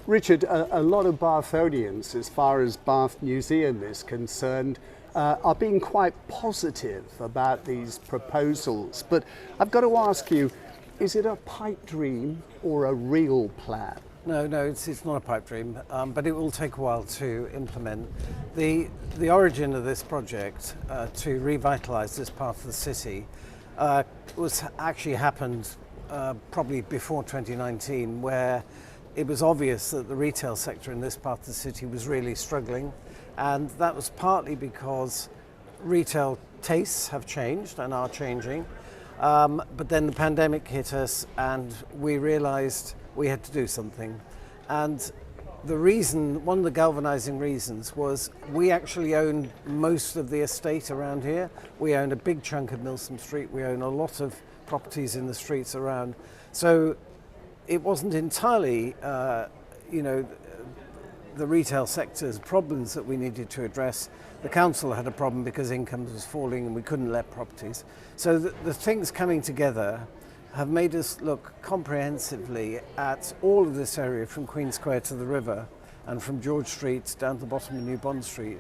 Richard, a lot of Bathonians, as far as Bath Museum is concerned, are being quite positive about these proposals. But I've got to ask you, is it a pipe dream or a real plan? No, it's not a pipe dream, but it will take a while to implement. The origin of this project to revitalise this part of the city was actually happened probably before 2019, where it was obvious that the retail sector in this part of the city was really struggling, and that was partly because retail tastes have changed and are changing, but then the pandemic hit us and we realised we had to do something. And the reason, one of the galvanizing reasons, was we actually own most of the estate around here. We own a big chunk of Milsom Street. We own a lot of properties in the streets around. So it wasn't entirely, the retail sector's problems that we needed to address. The council had a problem because income was falling and we couldn't let properties. So the things coming together have made us look comprehensively at all of this area, from Queen Square to the river and from George Street down to the bottom of New Bond Street,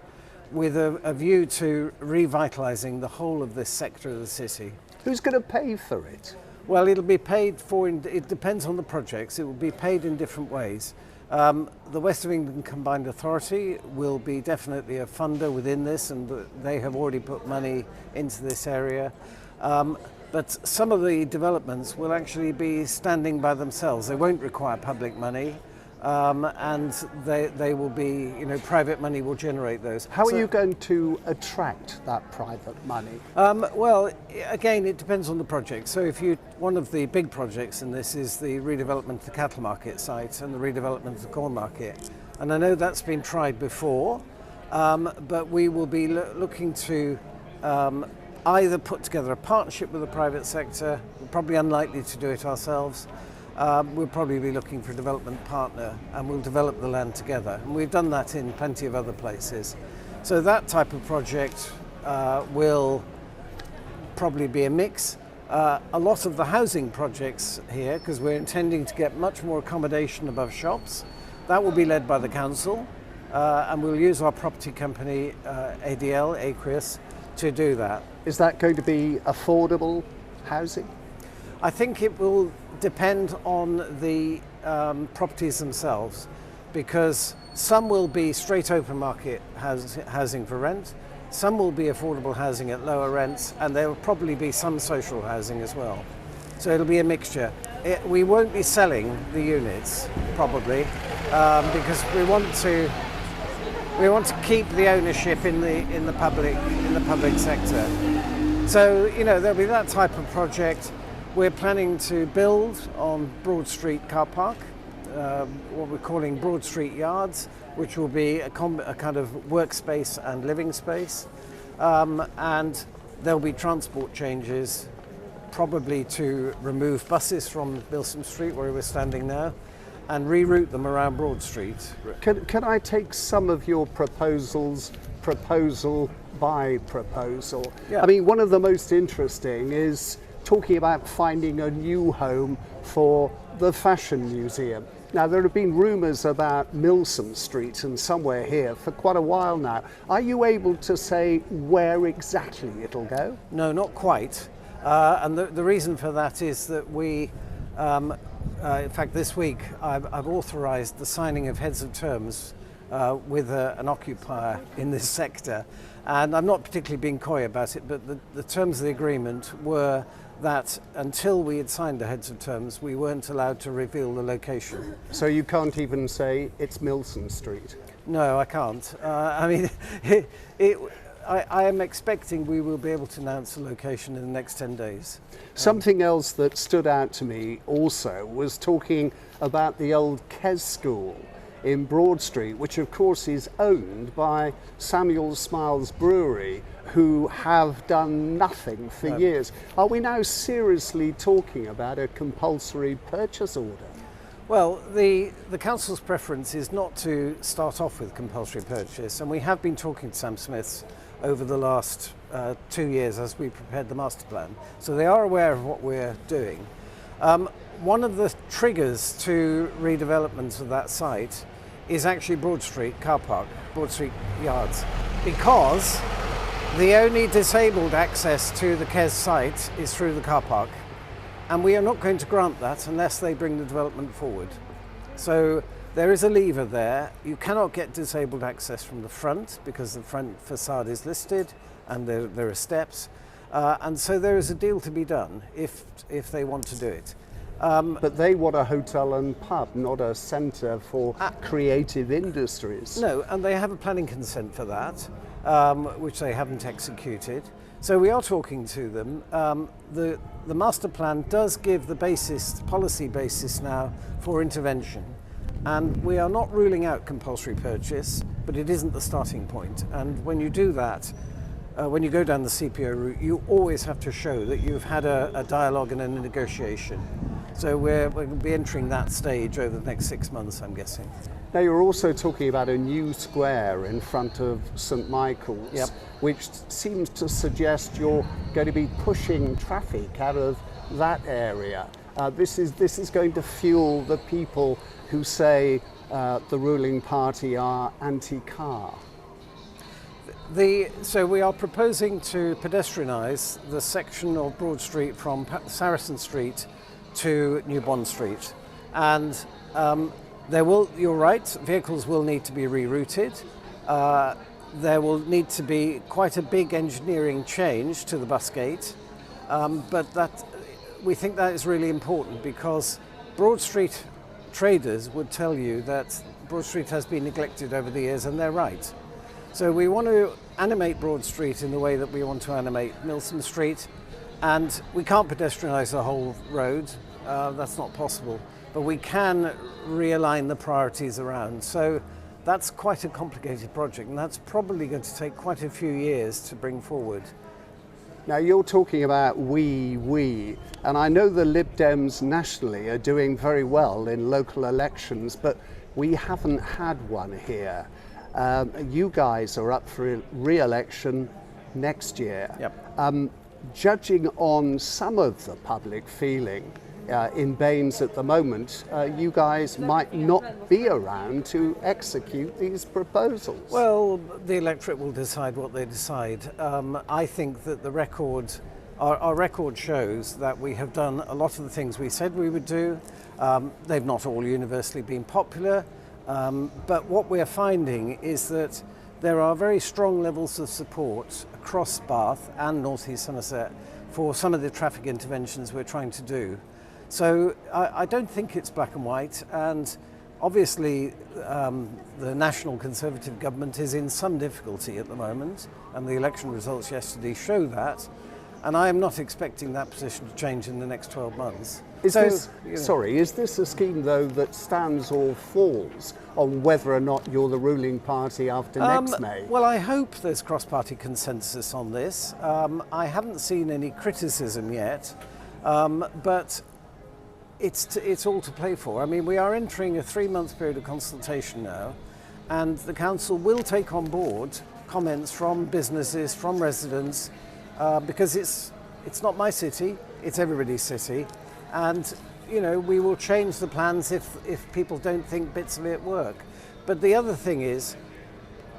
with a view to revitalising the whole of this sector of the city. Who's going to pay for it? Well, it'll be paid for, it depends on the projects, it will be paid in different ways. The West of England Combined Authority will be definitely a funder within this, and they have already put money into this area. But some of the developments will actually be standing by themselves. They won't require public money, and they will be, private money will generate those. How are you going to attract that private money? Well, again, it depends on the project. So one of the big projects in this is the redevelopment of the cattle market site and the redevelopment of the corn market. And I know that's been tried before, but we will be looking to either put together a partnership with the private sector. We're probably unlikely to do it ourselves. We'll probably be looking for a development partner, and we'll develop the land together. And we've done that in plenty of other places. So that type of project will probably be a mix. A lot of the housing projects here, because we're intending to get much more accommodation above shops, that will be led by the council, and we'll use our property company, ADL, Aqueous, to do that. Is that going to be affordable housing? I think it will depend on the properties themselves, because some will be straight open market housing for rent, some will be affordable housing at lower rents, and there will probably be some social housing as well. So it'll be a mixture. We won't be selling the units, probably, because we want to keep the ownership in the public sector. So there'll be that type of project. We're planning to build on Broad Street car park, what we're calling Broad Street Yards, which will be a kind of workspace and living space, and there'll be transport changes, probably to remove buses from Milsom Street, where we're standing now, and reroute them around Broad Street. Can I take some of your proposals, proposal by proposal? Yeah. I mean, one of the most interesting is talking about finding a new home for the Fashion Museum. Now, there have been rumours about Milsom Street and somewhere here for quite a while now. Are you able to say where exactly it'll go? No, not quite. And the reason for that is that we, in fact, this week I've authorised the signing of heads of terms with an occupier in this sector. And I'm not particularly being coy about it, but the terms of the agreement were that until we had signed the heads of terms, we weren't allowed to reveal the location. So you can't even say it's Milsom Street? No, I can't. I mean, I am expecting we will be able to announce the location in the next 10 days. Something else that stood out to me also was talking about the old Cllr School in Broad Street, which of course is owned by Samuel Smiles Brewery, who have done nothing for years. Are we now seriously talking about a compulsory purchase order? Well, the council's preference is not to start off with compulsory purchase, and we have been talking to Sam Smiths over the last 2 years as we prepared the master plan. So they are aware of what we're doing. one of the triggers to redevelopment of that site is actually Broad Street car park, Broad Street yards, because the only disabled access to the Cllr site is through the car park, and we are not going to grant that unless they bring the development forward. So there is a lever there. You cannot get disabled access from the front because the front facade is listed and there are steps. And so there is a deal to be done if they want to do it. But they want a hotel and pub, not a centre for creative industries. No, and they have a planning consent for that, which they haven't executed. So we are talking to them. The master plan does give the policy basis now for intervention. And we are not ruling out compulsory purchase, but it isn't the starting point. And when you do that, when you go down the CPO route, you always have to show that you've had a dialogue and a negotiation. So we're going to be entering that stage over the next 6 months, I'm guessing. Now, you're also talking about a new square in front of St Michael's, Yep. which seems to suggest you're going to be pushing traffic out of that area. This is going to fuel the people who say the ruling party are anti-car. So we are proposing to pedestrianise the section of Broad Street from Saracen Street to New Bond Street, and you're right, vehicles will need to be rerouted. There will need to be quite a big engineering change to the bus gate, but we think that is really important because Broad Street traders would tell you that Broad Street has been neglected over the years, and they're right. So we want to animate Broad Street in the way that we want to animate Milsom Street, and we can't pedestrianise the whole road, that's not possible, but we can realign the priorities around. So that's quite a complicated project, and that's probably going to take quite a few years to bring forward. Now, you're talking about we, and I know the Lib Dems nationally are doing very well in local elections, but we haven't had one here. You guys are up for re-election next year. Yep. Judging on some of the public feeling in B&NES at the moment, you guys might not be around to execute these proposals. Well, the electorate will decide what they decide. I think that our record shows that we have done a lot of the things we said we would do. They've not all universally been popular, but what we're finding is that there are very strong levels of support across Bath and North East Somerset for some of the traffic interventions we're trying to do. So I don't think it's black and white, and obviously the National Conservative government is in some difficulty at the moment, and the election results yesterday show that, and I am not expecting that position to change in the next 12 months. Is this a scheme though that stands or falls on whether or not you're the ruling party after next May? Well, I hope there's cross-party consensus on this. I haven't seen any criticism yet, but it's all to play for. I mean, we are entering a 3-month period of consultation now, and the council will take on board comments from businesses, from residents, because it's not my city, it's everybody's city, and we will change the plans if people don't think bits of it work. But the other thing is,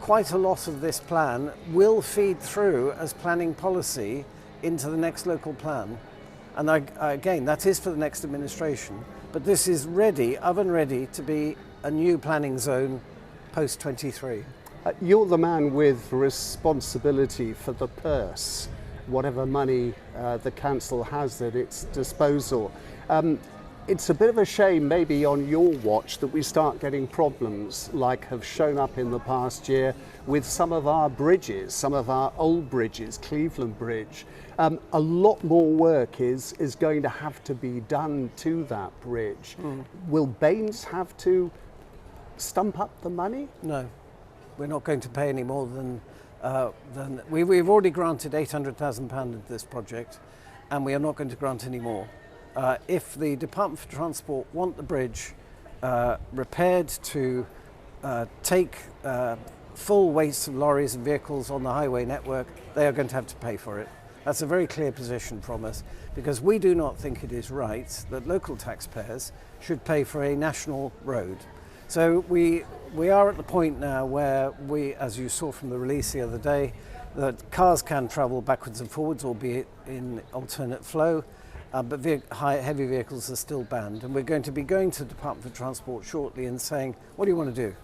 quite a lot of this plan will feed through as planning policy into the next local plan. And again, that is for the next administration, but this is oven ready to be a new planning zone post-23. You're the man with responsibility for the purse, whatever money the council has at its disposal. It's a bit of a shame maybe on your watch that we start getting problems like have shown up in the past year with some of our bridges, some of our old bridges, Cleveland Bridge. A lot more work is going to have to be done to that bridge. Will B&NES have to stump up the money? No, we're not going to pay any more than we've already granted £800,000 of this project, and we are not going to grant any more. If the Department for Transport want the bridge repaired to take full weights of lorries and vehicles on the highway network, they are going to have to pay for it. That's a very clear position from us, because we do not think it is right that local taxpayers should pay for a national road. So we are at the point now where we, as you saw from the release the other day, that cars can travel backwards and forwards, albeit in alternate flow, but heavy vehicles are still banned. And we're going to be going to the Department for Transport shortly and saying, what do you want to do?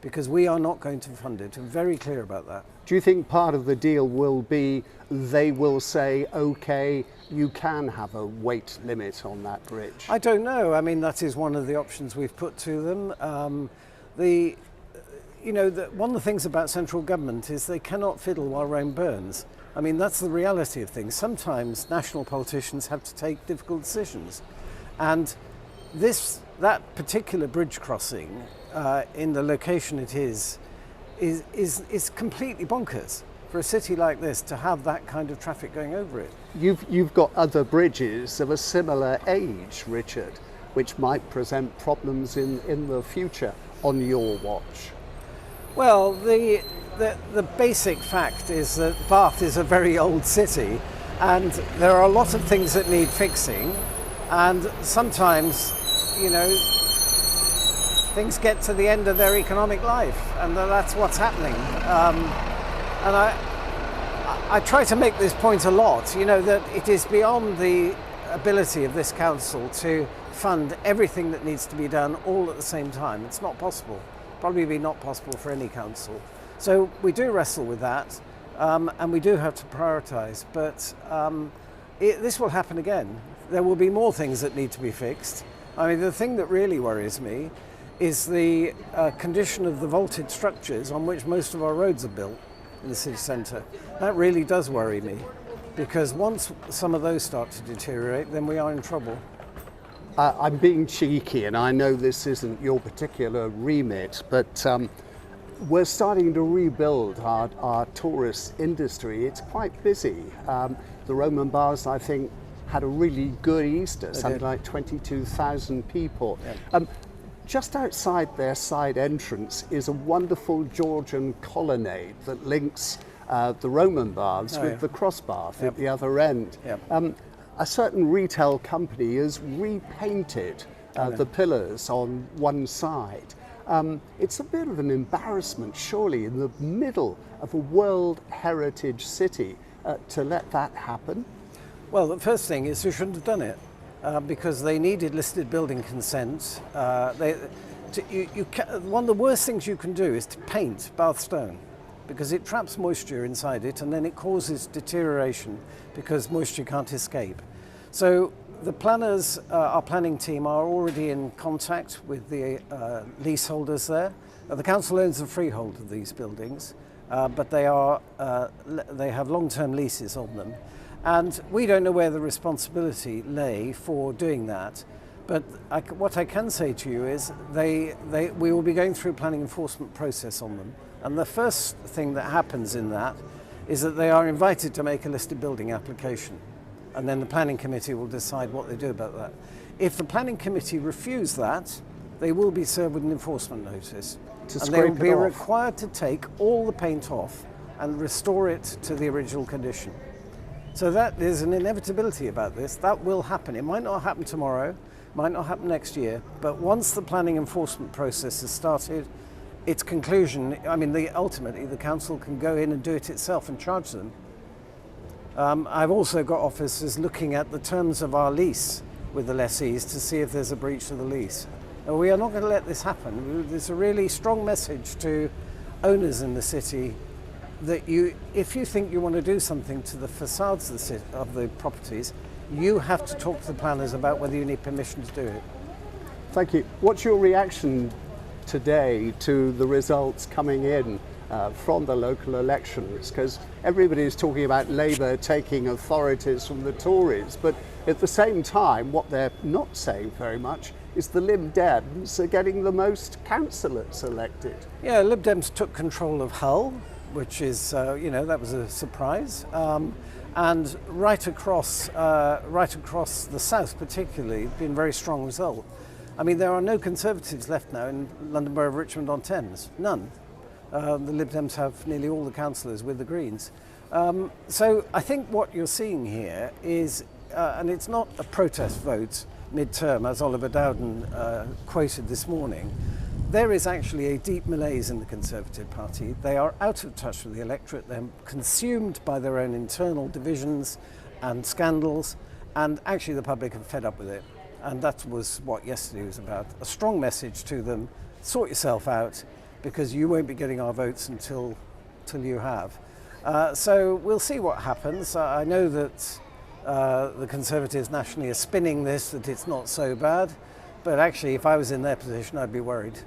Because we are not going to fund it. I'm very clear about that. Do you think part of the deal will be they will say, OK, you can have a weight limit on that bridge? I don't know. I mean, that is one of the options we've put to them. One of the things about central government is they cannot fiddle while Rome burns. I mean, that's the reality of things. Sometimes national politicians have to take difficult decisions. And that particular bridge crossing in the location it is completely bonkers for a city like this to have that kind of traffic going over it. You've got other bridges of a similar age, Richard, which might present problems in the future on your watch. Well, the basic fact is that Bath is a very old city, and there are a lot of things that need fixing, and sometimes, things get to the end of their economic life, and that's what's happening. And I try to make this point a lot, that it is beyond the ability of this council to fund everything that needs to be done all at the same time. It's not possible. Probably not possible for any council. So we do wrestle with that, and we do have to prioritise, but this will happen again. There will be more things that need to be fixed. I mean, the thing that really worries me is the condition of the vaulted structures on which most of our roads are built in the city centre. That really does worry me, because once some of those start to deteriorate, then we are in trouble. I'm being cheeky, and I know this isn't your particular remit, but we're starting to rebuild our tourist industry. It's quite busy. The Roman Baths, I think, had a really good Easter, something like 22,000 people. Yeah. Just outside their side entrance is a wonderful Georgian colonnade that links the Roman Baths with the cross bath at the other end. Yep. A certain retail company has repainted the pillars on one side. It's a bit of an embarrassment, surely, in the middle of a World Heritage City to let that happen. Well, the first thing is they shouldn't have done it because they needed listed building consent. One of the worst things you can do is to paint Bath stone, because it traps moisture inside it and then it causes deterioration because moisture can't escape. So the planners, our planning team, are already in contact with the leaseholders there. The council owns the freehold of these buildings, but they have long-term leases on them. And we don't know where the responsibility lay for doing that. But what I can say to you is we will be going through a planning enforcement process on them. And the first thing that happens in that is that they are invited to make a listed building application. And then the planning committee will decide what they do about that. If the planning committee refuse that, they will be served with an enforcement notice. And they will be required to take all the paint off and restore it to the original condition. So there's an inevitability about this. That will happen. It might not happen tomorrow, might not happen next year, but once the planning enforcement process has started, its conclusion, ultimately the council can go in and do it itself and charge them. I've also got officers looking at the terms of our lease with the lessees to see if there's a breach of the lease. And we are not going to let this happen. There's a really strong message to owners in the city that if you think you want to do something to the facades of the properties, you have to talk to the planners about whether you need permission to do it. Thank you. What's your reaction today to the results coming in from the local elections? Because everybody is talking about Labour taking authorities from the Tories, but at the same time, what they're not saying very much is the Lib Dems are getting the most councillors elected. Yeah, Lib Dems took control of Hull, which is, that was a surprise. And right across the south particularly, it's been a very strong result. I mean, there are no Conservatives left now in London Borough of Richmond-on-Thames, none. The Lib Dems have nearly all the councillors with the Greens. So I think what you're seeing here is, and it's not a protest vote mid-term, as Oliver Dowden quoted this morning, there is actually a deep malaise in the Conservative Party. They are out of touch with the electorate, they're consumed by their own internal divisions and scandals, and actually the public are fed up with it. And that was what yesterday was about. A strong message to them: sort yourself out, because you won't be getting our votes until you have. So we'll see what happens. I know that the Conservatives nationally are spinning this, that it's not so bad, but actually if I was in their position I'd be worried.